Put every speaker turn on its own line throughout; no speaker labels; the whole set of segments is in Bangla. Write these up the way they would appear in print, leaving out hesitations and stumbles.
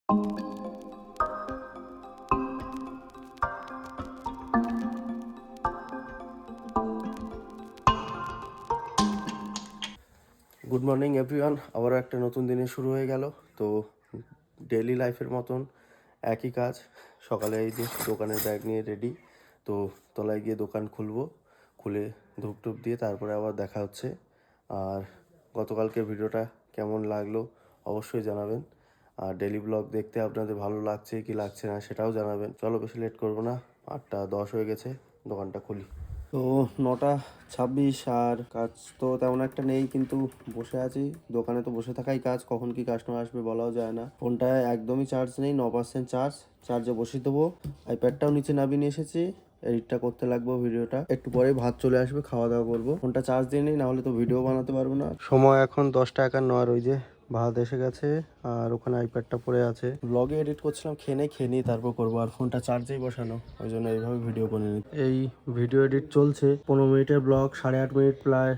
গুড মর্নিং এভরিওয়ান, আবারও একটা নতুন দিনে শুরু হয়ে গেল। তো ডেইলি লাইফের মতন একই কাজ। সকালে এই যে দোকানের ব্যাগ নিয়ে রেডি, তো তলায় গিয়ে দোকান খুলে ধূপ টুপ দিয়ে তারপরে আবার দেখা হচ্ছে। আর গতকালকে ভিডিওটা কেমন লাগলো অবশ্যই জানাবেন। আর ডেইলি ব্লগ দেখতে আপনাদের ভালো লাগছে কি লাগছে না সেটাও জানাবেন। চলো বেশি লেট করবো না, 8:10 হয়ে গেছে, দোকানটা খুলি। তো 9:26 আর কাজ তো তেমন একটা নেই, কিন্তু বসে আছি দোকানে। তো বসে থাকাই কাজ, কখন কি কাস্টমার আসবে বলাও যায় না। ফোনটায় একদমই চার্জ নেই, 9% চার্জে বসিয়ে দেবো। আইপ্যাডটাও নিচে নামিয়ে নিয়ে এসেছি, এডিটটা করতে লাগবো ভিডিওটা। একটু পরে ভাত চলে আসবে, খাওয়া দাওয়া করবো। ফোনটা চার্জ দিয়ে নেই, নাহলে তো ভিডিও বানাতে পারবো না। সময় এখন 10:51, আর ওই যে ভাত এসে গেছে আর ওখানে আইপ্যাডটা পড়ে আছে। ব্লগে এডিট করছিলাম, খেয়ে নিই তারপর করবো। আর ফোনটা চার্জেই বসানো, ওই জন্য এইভাবে ভিডিও করে নিই। এই ভিডিও এডিট চলছে, 15 মিনিটের ব্লগ, 8.5 মিনিট প্রায়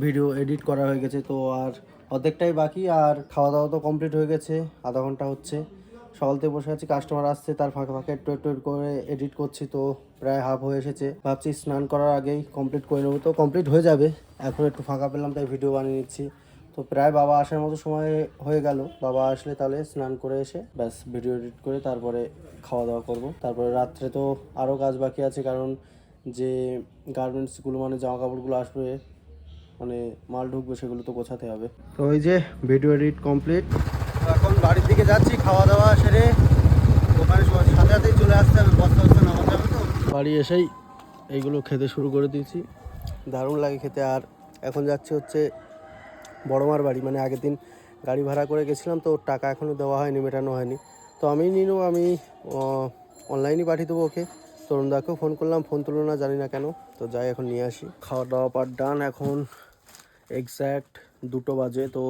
ভিডিও এডিট করা হয়ে গেছে। তো আর অর্ধেকটাই বাকি। আর খাওয়া দাওয়া তো কমপ্লিট হয়ে গেছে, আধা ঘন্টা হচ্ছে। সকাল থেকে বসে আছি, কাস্টমার আসছে তার ফাঁকে ফাঁকে একটু করে এডিট করছি। তো প্রায় হাফ হয়ে এসেছে, ভাবছি স্নান করার আগেই কমপ্লিট করে নেবো। তো কমপ্লিট হয়ে যাবে, এখন একটু ফাঁকা পেলাম তাই ভিডিও বানিয়ে নিচ্ছি। তো প্রায় বাবা আসার মতো সময় হয়ে গেল। বাবা আসলে তাহলে স্নান করে এসে ব্যাস ভিডিও এডিট করে তারপরে খাওয়া দাওয়া করব। তারপরে রাত্রে তো আরও কাজ বাকি আছে, কারণ যে গার্মেন্টসগুলো মানে জামা কাপড়গুলো আসবে, মানে মাল ঢুকবে, সেগুলো তো গোছাতে হবে। তো ওই যে ভিডিও এডিট কমপ্লিট, এখন বাড়ির দিকে যাচ্ছি। খাওয়া দাওয়া সেরে ওখানে সাথে সাথেই চলে আসতে হবে, বস্তা নামাতে হবে। তো বাড়ি এসেই এইগুলো খেতে শুরু করে দিয়েছি, দারুণ লাগে খেতে। আর এখন যাচ্ছি হচ্ছে বড়মার বাড়ি, মানে আগের দিন গাড়ি ভাড়া করে গেছিলাম, তো টাকা এখনও দেওয়া হয়নি, মেটানো হয়নি। তো আমিই নিয়ে নেবো, আমি অনলাইনই পাঠিয়ে দেবো ওকে। তরুণদাকেও ফোন করলাম, ফোন তুলো না, জানি না কেন। তো যাই এখন নিয়ে আসি। খাওয়া দাওয়া পার ডান, এখন এক্স্যাক্ট 2টো বাজে। তো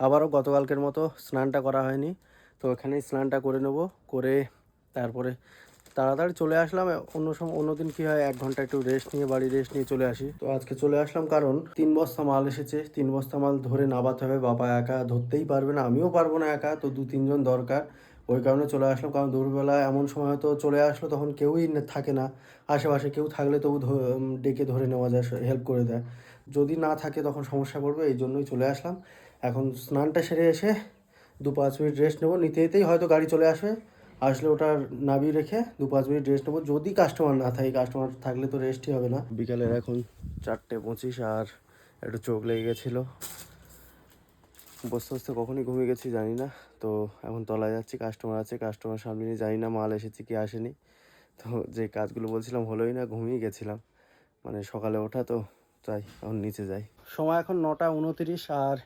আবারও গতকালকের মতো স্নানটা করা হয়নি, তো এখানেই স্নানটা করে নেব। করে তারপরে তাড়াতাড়ি চলে আসলাম। অন্যদিন কি হয়, 1 ঘন্টা একটু রেস্ট নিয়ে বাড়ি রেস্ট নিয়ে চলে আসি। তো আজকে চলে আসলাম কারণ 3 বস্তা মাল এসেছে। 3 বস্তা মাল ধরে নামাতে হবে, বাবা একা ধরতেই পারবে না, আমিও পারবো না একা, তো 2-3 জন দরকার। ওই কারণে চলে আসলাম। কারণ দুপুরবেলা এমন সময় হয়তো চলে আসলো, তখন কেউই থাকে না আশেপাশে। কেউ থাকলে তবু ডেকে ধরে নেওয়া যায়, হেল্প করে দেয়। যদি না থাকে তখন সমস্যা পড়বে, এই জন্যই চলে আসলাম। এখন স্নানটা সেরে এসে 2-5 মিনিট রেস্ট নেবো। নিতেই হয়তো গাড়ি চলে আসলে ওটার নামিয়ে রেখে 2-5 মিনিট রেস্ট নেবো, যদি কাস্টমার না থাকে। কাস্টমার থাকলে তো রেস্টই হবে না। বিকালের এখন 4:25, আর একটু চোখ লেগে গেছিলো, বসতে বসতে কখনই ঘুমিয়ে গেছি জানি না। তো এখন তলায় যাচ্ছি, কাস্টমার আছে, কাস্টমার সামনে নিয়ে জানি না মাল এসেছে কি আসেনি। তো যে কাজগুলো বলছিলাম হলোই না, ঘুমিয়ে গেছিলাম, মানে সকালে ওঠা তো। তাই এখন নিচে যাই। সময় এখন 9:29, আর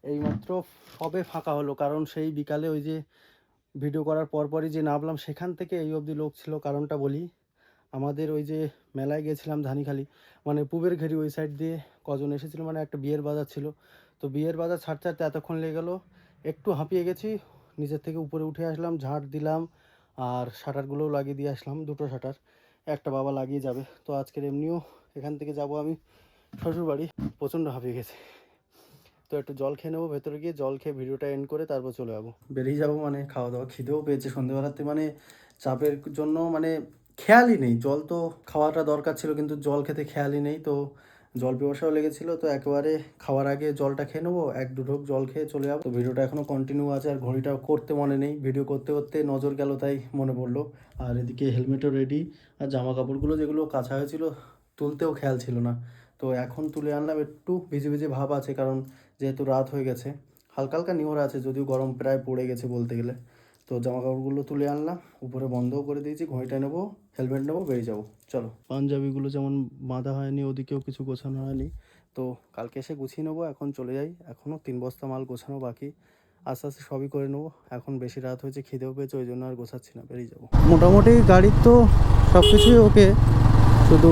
এইমাত্র সবে ফাঁকা হলো। কারণ সেই বিকালে ওই যে ভিডিও করার পরপরই যে নামলাম, সেখান থেকে এই অবধি লোক ছিল। কারণটা বলি, আমাদের ওই যে মেলায় গেছিলাম ধানিখালি, মানে পুবের ঘেরি ওই সাইড দিয়ে কজন এসেছিলো, মানে একটা বিয়ের বাজার ছিল। তো বিয়ের বাজার ছাড়তে এতক্ষণ লেগে গেলো, একটু হাঁপিয়ে গেছি। নিচের থেকে উপরে উঠে আসলাম, ঝাঁট দিলাম, আর শাটারগুলোও লাগিয়ে দিয়ে আসলাম। 2টো শাটার, একটা বাবা লাগিয়ে যাবে। তো আজকের এমনিও এখান থেকে যাব আমি শ্বশুরবাড়ি, প্রচণ্ড হাঁপিয়ে গেছে। তো একটু জল খেয়ে নেবো, ভেতরে গিয়ে জল খেয়ে ভিডিওটা এন্ড করে তারপর চলে যাবো। বেরিয়ে যাবো, মানে খাওয়া দাওয়া, খিদেও পেয়েছে সন্ধ্যেবেলাতে, মানে চাপের জন্য মানে খেয়ালই নেই। জল তো খাওয়াটা দরকার ছিল, কিন্তু জল খেতে খেয়ালই নেই। তো জল পিপাসাও লেগেছিলো, তো একেবারে খাওয়ার আগে জলটা খেয়ে নেবো, 1-2 ঢোক জল খেয়ে চলে যাবো। তো ভিডিওটা এখনও কন্টিনিউ আছে, আর ঘড়িটাও করতে মনে নেই, ভিডিও করতে করতে নজর গেল তাই মনে পড়লো। আর এদিকে হেলমেটও রেডি, আর জামা কাপড়গুলো যেগুলো কাঁচা হয়েছিল তুলতেও খেয়াল ছিল না। তো এখন তুলে আনলাম, একটু ভিজে ভিজে ভাব আছে, কারণ যেহেতু রাত হয়ে গেছে। হালকা হালকা নিওর আছে, যদিও গরম প্রায় পড়ে গেছে বলতে গেলে। তো জামা কাপড়গুলো তুলে আনলাম, উপরে বন্ধও করে দিয়েছি। ঘড়িটা নেবো, হেলমেট নেবো, বেরিয়ে যাবো। চলো। পাঞ্জাবিগুলো যেমন বাঁধা হয়নি, ওদিকেও কিছু গোছানো হয়নি, তো কালকে এসে গুছিয়ে নেবো। এখন চলে যাই, এখনও 3 বস্তা মাল গোছানো বাকি, আস্তে আস্তে সবই করে নেবো। এখন বেশি রাত হয়েছে, খিদেও পেয়েছে, ওই জন্য আর গোছাচ্ছি না, বেরিয়ে যাবো। মোটামুটি গাড়ির তো সব কিছুই ওকে, শুধু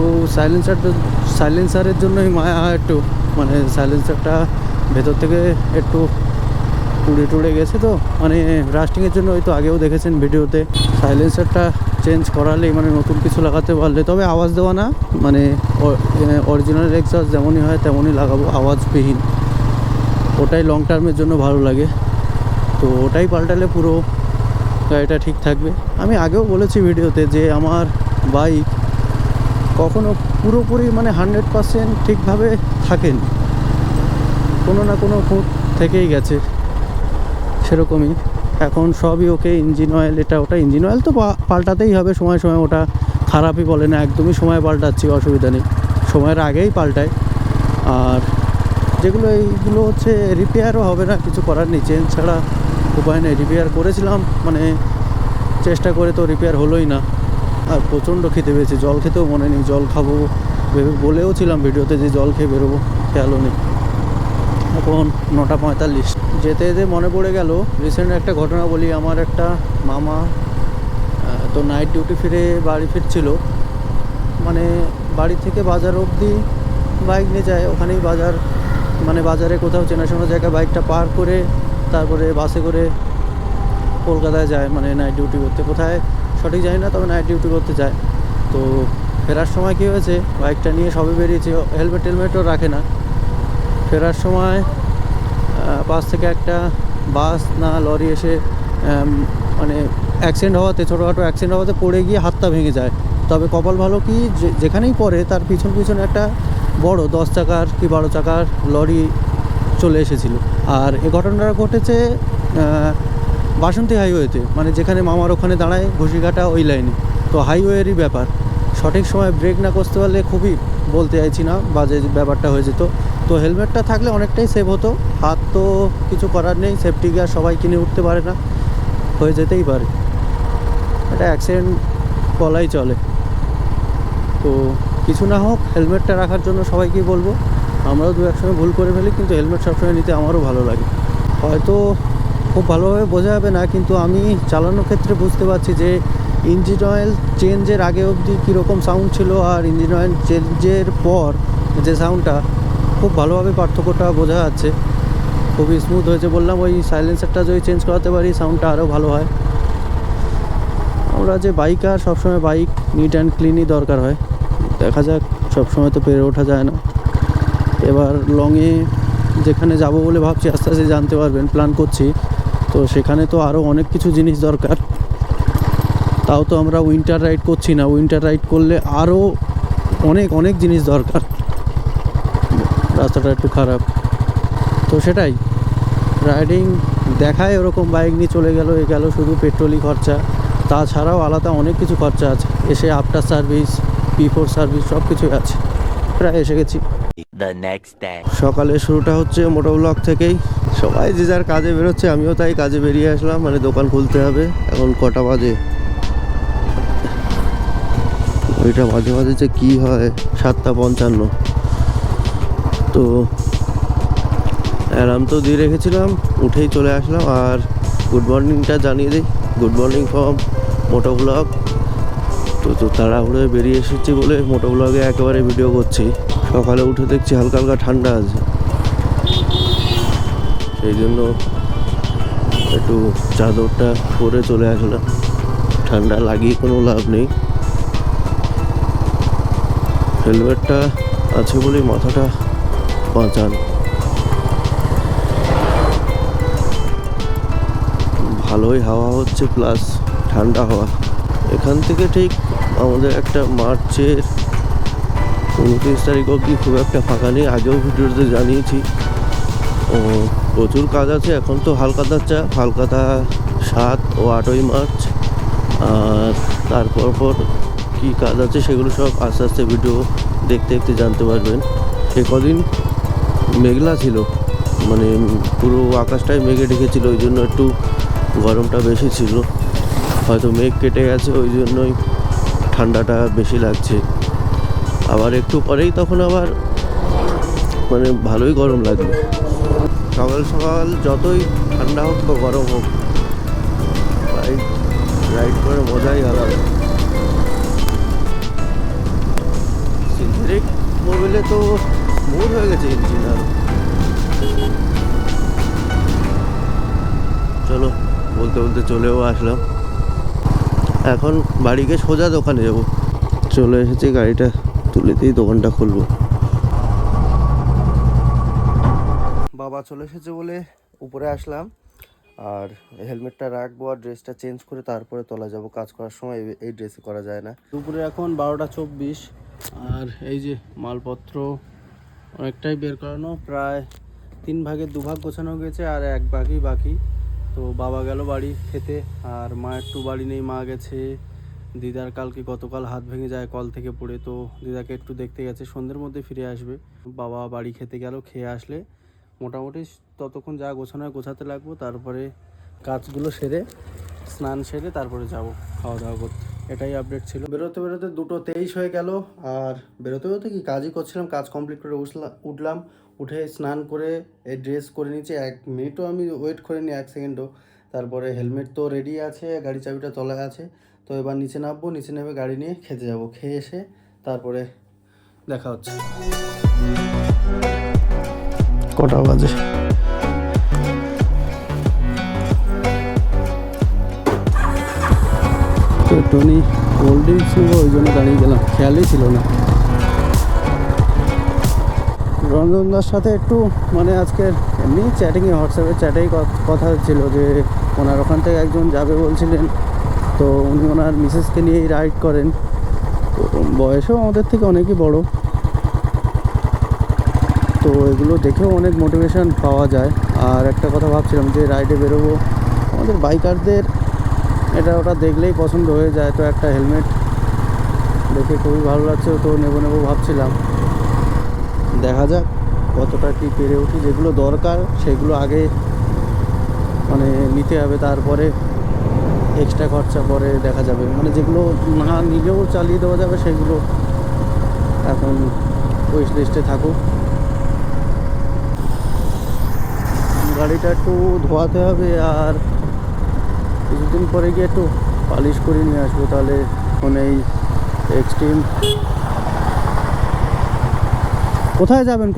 সাইলেন্সারের জন্যই মায়া হয় একটু, মানে সাইলেন্সারটা ভেতর থেকে একটু টুড়ে গেছে। তো মানে রাস্টিংয়ের জন্য হয়তো আগেও দেখেছেন ভিডিওতে, সাইলেন্সারটা চেঞ্জ করালেই, মানে নতুন কিছু লাগাতে পারলে, তবে আওয়াজ দেওয়া না, মানে অরিজিনাল এক্সস্ট যেমনই হয় তেমনই লাগাবো, আওয়াজবিহীন। ওটাই লং টার্মের জন্য ভালো লাগে।
তো ওটাই পাল্টালে পুরো গাড়িটা ঠিক থাকবে। আমি আগেও বলেছি ভিডিওতে যে আমার বাইক কখনো পুরোপুরি মানে 100% ঠিকভাবে থাকেনি, কোনো না কোনো খুঁত থেকেই গেছে। সেরকমই এখন সবই ওকে, ইঞ্জিন অয়েল এটা ওটা, ইঞ্জিন অয়েল তো পাল্টাতেই হবে সময় সময়, ওটা খারাপই বলে না, একদমই সময় পাল্টাচ্ছি, অসুবিধা নেই, সময়ের আগেই পাল্টায়। আর যেগুলো এইগুলো হচ্ছে রিপেয়ারও হবে না, কিছু করার নেই, চেঞ্জ ছাড়া উপায় নেই। রিপেয়ার করেছিলাম মানে চেষ্টা করে, তো রিপেয়ার হলোই না। আর প্রচণ্ড খেতে পেয়েছি, জল খেতেও মনে নেই, জল খাবো ভেবে বলেও ছিলাম ভিডিওতে যে জল খেয়ে বেরোবো, খেয়ালও নেই। এখন 9:45, যেতে যেতে মনে পড়ে গেল রিসেন্ট একটা ঘটনা বলি। আমার একটা মামা তো নাইট ডিউটি ফিরে বাড়ি ফিরছিল, মানে বাড়ি থেকে বাজার অবধি বাইক নিয়ে যায়, ওখানেই বাজার, মানে বাজারে কোথাও চেনাশোনা জায়গায় বাইকটা পার করে তারপরে বাসে করে কলকাতায় যায়, মানে নাইট ডিউটি করতে। কোথায় সঠিক জানি না, তবে নাইট ডিউটি করতে যায়। তো ফেরার সময় কী হয়েছে, বাইকটা নিয়ে সবে বেরিয়েছে, হেলমেট টেলমেটও রাখে না। ফেরার সময় পাশ থেকে একটা বাস না লরি এসে মানে অ্যাক্সিডেন্ট হওয়াতে, ছোটোখাটো অ্যাক্সিডেন্ট হওয়াতে পড়ে গিয়ে হাতটা ভেঙে যায়। তবে কপাল ভালো কি, যেখানেই পড়ে তার পিছনে একটা বড় 10 চাকার কি 12 চাকার লরি চলে এসেছিলো। আর এ ঘটনাটা ঘটেছে বাসন্তী হাইওয়েতে, মানে যেখানে মামার ওখানে দাঁড়ায় ঘুষিঘাটা ওই লাইনে। তো হাইওয়েরই ব্যাপার, সঠিক সময় ব্রেক না করতে পারলে খুবই, বলতে চাইছি না, বাজে ব্যাপারটা হয়ে যেত। তো হেলমেটটা থাকলে অনেকটাই সেভ হতো। হাত তো কিছু করার নেই, সেফটি গিয়ার সবাই কিনে উঠতে পারে না, হয়ে যেতেই পারে, এটা অ্যাক্সিডেন্ট বলাই চলে। তো কিছু না হোক, হেলমেটটা রাখার জন্য সবাইকেই বলবো। আমরাও দু এক সময় ভুল করে ফেলি, কিন্তু হেলমেট সবসময় নিতে আমারও ভালো লাগে। হয়তো খুব ভালোভাবে বোঝা যাবে না, কিন্তু আমি চালানোর ক্ষেত্রে বুঝতে পারছি যে ইঞ্জিন অয়েল চেঞ্জের আগে অবধি কীরকম সাউন্ড ছিল আর ইঞ্জিন অয়েল চেঞ্জের পর যে সাউন্ডটা, খুব ভালোভাবে পার্থক্যটা বোঝা যাচ্ছে। খুবই স্মুথ হয়েছে। বললাম ওই সাইলেন্সারটা যদি চেঞ্জ করাতে পারি সাউন্ডটা আরও ভালো হয়। আমরা যে বাইকার, সবসময় বাইক নিট অ্যান্ড ক্লিনই দরকার হয়। দেখা যাক, সবসময় তো পেরে ওঠা যায় না। এবার লংয়ে যেখানে যাব বলে ভাবছি, আস্তে আস্তে জানতে পারবেন, প্ল্যান করছি। তো সেখানে তো আরও অনেক কিছু জিনিস দরকার। তাও তো আমরা উইন্টার রাইড করছি না, উইন্টার রাইড করলে আরও অনেক অনেক জিনিস দরকার। রাস্তাটা একটু খারাপ, তো সেটাই রাইডিং দেখায় ওরকম বাইক নিয়ে চলে গেল, শুধু পেট্রোলই খরচা, তাছাড়াও আলাদা অনেক কিছু খরচা আছে। এসে আফটার সার্ভিস, বিফোর সার্ভিস সব কিছুই আছে। প্রায় এসে গেছি। সকালের শুরুটা হচ্ছে মোটো ব্লক থেকেই। সবাই যে যার কাজে বেরোচ্ছে, আমিও তাই কাজে বেরিয়ে আসলাম, মানে দোকান খুলতে হবে। এখন কটা বাজে, ওইটা মাঝে মাঝে যে কী হয়, 7:55। তো অ্যালার্ম তো দিয়ে রেখেছিলাম, উঠেই চলে আসলাম। আর গুড মর্নিংটা জানিয়ে দিই, good morning from moto blog. তো তাড়াহুড়ো বেরিয়ে এসেছি বলে মোটো ব্লগে একেবারে ভিডিও করছি। সকালে উঠে দেখছি হালকা হালকা ঠান্ডা আছে, সেই জন্য একটু চাদরটা পরে চলে আসলাম। ঠান্ডা লাগিয়ে কোনো লাভ নেই, হেলমেটটা আছে বলেই মাথাটা বাঁচান। ভালোই হাওয়া হচ্ছে, প্লাস ঠান্ডা হাওয়া। এখান থেকে ঠিক আমাদের একটা মার্চের 29 তারিখ অবধি খুব একটা ফাঁকা নেই, আগেও ভিডিওতে জানিয়েছি। প্রচুর কাজ আছে। এখন তো হালকাতার চাপ, হালকাতা 7 ও 8ই মার্চ। আর তারপর কী কাজ আছে সেগুলো সব আস্তে আস্তে ভিডিও দেখতে দেখতে জানতে পারবেন। সে কদিন মেঘলা ছিল, মানে পুরো আকাশটাই মেঘে ঢেকেছিল, ওই জন্য একটু গরমটা বেশি ছিল। হয়তো মেঘ কেটে গেছে, ওই জন্যই ঠান্ডাটা বেশি লাগছে। আবার একটু পরেই তখন আবার মানে ভালোই গরম লাগবে। সকাল সকাল যতই ঠান্ডা হোক বা গরম হোক, বাইক রাইড করে মজাই আলাদা। সিনথেটিক মোবিলে তো স্মুথ হয়ে গেছে ইঞ্জিন। আর চলো, বলতে বলতে চলেও আসলাম। এখন বাড়ি গিয়ে সোজা দোকানে যাবো। চলে এসেছি, গাড়িটা তুলে দিয়ে দোকানটা খুলবো। বাবা চলে এসেছে বলে উপরে আসলাম।
আর হেলমেটটা রাখবো আর ড্রেসটা চেঞ্জ করে তারপরে তলা যাব। কাজ করার সময় এই ড্রেসে করা যায় না।
দুপুরে এখন 12টা 24, আর এই যে মালপত্র অনেকটাই বের করানো, প্রায় 3 ভাগের 2 ভাগ গোছানো গেছে আর 1 ভাগই বাকি। তো বাবা গেল বাড়ি খেতে, আর মা একটু বাড়ি নেই, মা গেছে দিদার গতকাল হাত ভেঙে যায় কল থেকে পড়ে, তো দিদাকে একটু দেখতে গেছে, সন্ধ্যের মধ্যে ফিরে আসবে। বাবা বাড়ি খেতে গেল, খেয়ে আসলে মোটামুটি ততক্ষণ যা গোছানো গোছাতে লাগবো, তারপরে কাজগুলো সেরে স্নান সেরে তারপরে যাব খাওয়া দাওয়া করতে। এটাই আপডেট ছিল। বেরোতে বেরোতে 2:23 হয়ে গেল, আর বেরোতে বেরোতে কি কাজই করছিলাম, কাজ কমপ্লিট করে উঠলাম, উঠে স্নান করে এই ড্রেস করে নিয়েছি। 1 মিনিটও আমি ওয়েট করিনি, 1 সেকেন্ডও। তারপরে হেলমেট তো রেডি আছে, গাড়ি চাবিটা তলায় আছে। তো এবার নিচে নামবো, নিচে নেমে গাড়ি নিয়ে খেতে যাব। খেয়ে এসে তারপরে দেখা হচ্ছে। কটা বাজে? তো টনি কোল্ড ড্রিঙ্কস নেবো, ওই জন্য দাঁড়িয়ে গেলাম, খেয়ালই ছিল না। রঞ্জনদার সাথে একটু মানে আজকের এমনি চ্যাটিংয়ে, হোয়াটসঅ্যাপে চ্যাটেই কথা হচ্ছিল যে ওনার ওখান থেকে একজন যাবে বলছিলেন। তো উনি ওনার মিসেসকে নিয়েই রাইড করেন, তো বয়সেও আমাদের থেকে অনেকই বড়। তো এগুলো দেখেও অনেক মোটিভেশন পাওয়া যায়। আর একটা কথা ভাবছিলাম যে রাইডে বেরোবো, আমাদের বাইকারদের এটা ওটা দেখলেই পছন্দ হয়ে যায়। তো একটা হেলমেট দেখে খুবই ভালো লাগছে, তো নেবো ভাবছিলাম। দেখা যাক কতটা কি পেরে উঠি। যেগুলো দরকার সেগুলো আগে মানে নিতে হবে, তারপরে এক্সট্রা খরচা পরে দেখা যাবে। মানে যেগুলো না নিলেও চালিয়ে দেওয়া যাবে সেগুলো এখন উইশ লিস্টে থাকুক। গাড়িটা একটু ধোয়াতে হবে, আর কিছুদিন পরে গিয়ে একটু পালিশ করে নিয়ে আসবো, তাহলে এই এক্সট্রিম। কোথায় যাবেন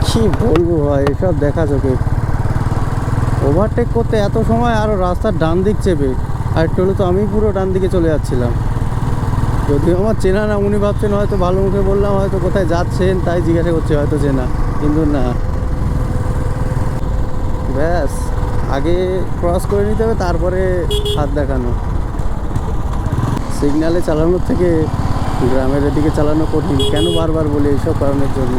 কি বলবো ভাই, এসব দেখা চোখে ওভারটেক করতে এত সময়, আরও রাস্তার ডান দিক চেপে। আর একটু হলে তো আমি পুরো ডান দিকে চলে যাচ্ছিলাম। যদিও আমার চেনা না, উনি ভাবছেন হয়তো ভালো মুখে বললাম, হয়তো কোথায় যাচ্ছেন তাই জিজ্ঞাসা করছে, হয়তো চেনা, কিন্তু না। ব্যাস আগে ক্রস করে নিতে হবে, তারপরে হাত দেখানো। সিগন্যালে চালানোর থেকে গ্রামের দিকে চালানো কঠিন, কেন বারবার বলি, এইসব কারণের জন্য।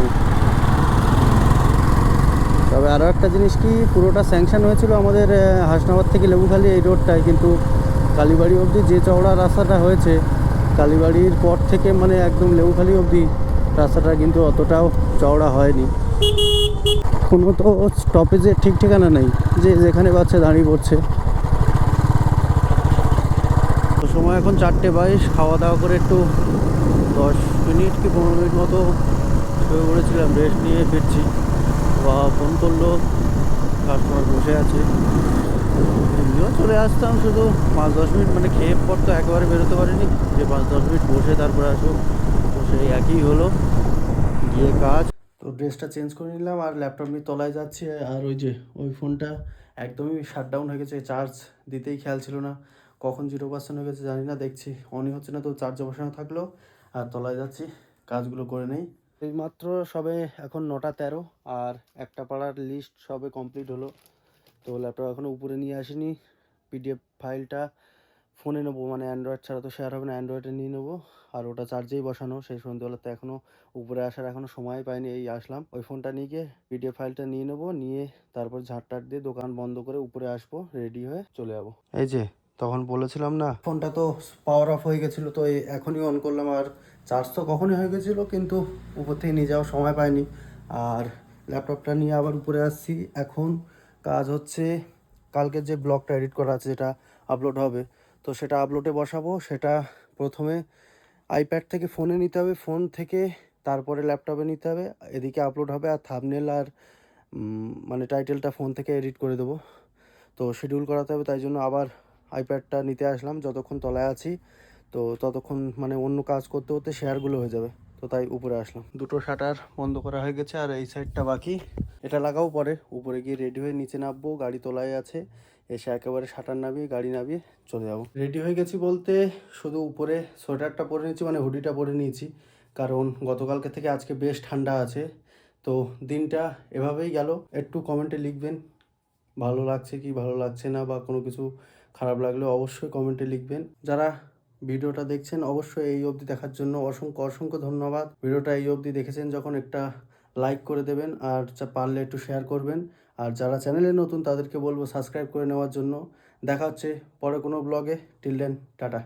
তবে আরও একটা জিনিস কি, পুরোটা স্যাংশন হয়েছিল আমাদের হাসনাবাদ থেকে লেবুখালী এই রোডটায়, কিন্তু কালীবাড়ি অবধি যে চওড়া রাস্তাটা হয়েছে, কালীবাড়ির পর থেকে মানে একদম লেবুখালী অবধি রাস্তাটা কিন্তু অতটাও চওড়া হয়নি। কোনো তো স্টপেজের ঠিক ঠিকানা নেই, যে যেখানে পাচ্ছে দাঁড়িয়ে পড়ছে। তো সময় এখন 4:22, খাওয়া দাওয়া করে একটু 10 মিনিট কি 15 মিনিট মতো শুয়ে পড়েছিলাম, রেস্ট নিয়ে ফিরছি। বা ফোন করলো, কাস্টমার বসে আছে, এমনিও চলে আসতাম শুধু 5-10 মিনিট, মানে খেয়ে পর তো একেবারে বেরোতে পারিনি, যে 5-10 মিনিট বসে তারপরে আসবো। তো সেই একই হলো, গিয়ে কাজ। তো ড্রেসটা চেঞ্জ করে নিলাম আর ল্যাপটপ নিয়ে তলায় যাচ্ছি। আর ওই ফোনটা একদমই শাটডাউন হয়ে গেছে, চার্জ দিতেই খেয়াল ছিল না, কখন 0% হয়ে গেছে জানি না, দেখছি অনই হচ্ছে না, তো চার্জে বসানো থাকলো। আর তলায় যাচ্ছি, কাজগুলো করে নেই। এইমাত্র সবে এখন 9:13, আর একটা পাড়ার লিস্ট সবে কমপ্লিট হলো। তো ল্যাপটপ এখনও উপরে নিয়ে আসিনি, পিডিএফ ফাইলটা ফোনে নেবো, মানে অ্যান্ড্রয়েড ছাড়া তো শেয়ার হবে না, অ্যান্ড্রয়েডে নিয়ে নেবো। আর ওটা চার্জেই বসানো, সেই সন্ধ্যেবেলাতে এখনও উপরে আসার এখনও সময় পাইনি, এই আসলাম। ওই ফোনটা নিয়ে গিয়ে পিডিএফ ফাইলটা নিয়ে নেবো, নিয়ে তারপর ঝাঁটটাট দিয়ে দোকান বন্ধ করে উপরে আসবো, রেডি হয়ে চলে যাবো। এই যে তখন বলেছিলাম না, ফোনটা তো পাওয়ার অফ হয়ে গেছিলো, তো এখনই অন করলাম। আর চার্জ তো কখনই হয়ে গেছিলো, কিন্তু উপর থেকে নিয়ে যাওয়ার সময় পাইনি। আর ল্যাপটপটা নিয়ে আবার উপরে আসছি। এখন কাজ হচ্ছে, কালকে যে ব্লগটা এডিট করা আছে, যেটা আপলোড হবে, তো সেটা আপলোডে বসাবো। সেটা প্রথমে আইপ্যাড থেকে ফোনে নিতে হবে, ফোন থেকে তারপরে ল্যাপটপে নিতে হবে, এদিকে আপলোড হবে। আর থাম্বনেল আর মানে টাইটেলটা ফোন থেকে এডিট করে দেবো। তো শিডিউল করাতে হবে, তাই জন্য আবার আইপ্যাডটা নিতে আসলাম। যতক্ষণ তলায় আছি তো ততক্ষণ মানে অন্য কাজ করতে করতে শেয়ারগুলো হয়ে যাবে, তো তাই উপরে আসলাম। দুটো শাটার বন্ধ করা হয়ে গেছে, আর এই সাইডটা বাকি, এটা লাগাও পরে। উপরে গিয়ে রেডি হয়ে নিচে নামবো, গাড়ি তোলায় আছে, এসে একেবারে শাটার নামিয়ে গাড়ি নামিয়ে চলে যাবো। রেডি হয়ে গেছি বলতে শুধু উপরে সোয়েটারটা পরে নিয়েছি, মানে হুডিটা পরে নিয়েছি, কারণ গতকালকে থেকে আজকে বেশ ঠান্ডা আছে। তো দিনটা এভাবেই গেল। একটু কমেন্টে লিখবেন
ভালো লাগছে কি ভালো লাগছে না, বা কোনো কিছু খারাপ লাগলে অবশ্যই কমেন্টে লিখবেন। যারা ভিডিওটা দেখছেন অবশ্যই এই অবধি দেখার জন্য অসংখ্য অসংখ্য ধন্যবাদ। ভিডিওটা এই অবধি দেখেছেন যখন একটা লাইক করে দেবেন, আর পারলে একটু শেয়ার করবেন। আর যারা চ্যানেলে নতুন তাদেরকে বলবো সাবস্ক্রাইব করে নেওয়ার জন্য। দেখা হচ্ছে পরে কোনো ব্লগে। Till then, tata.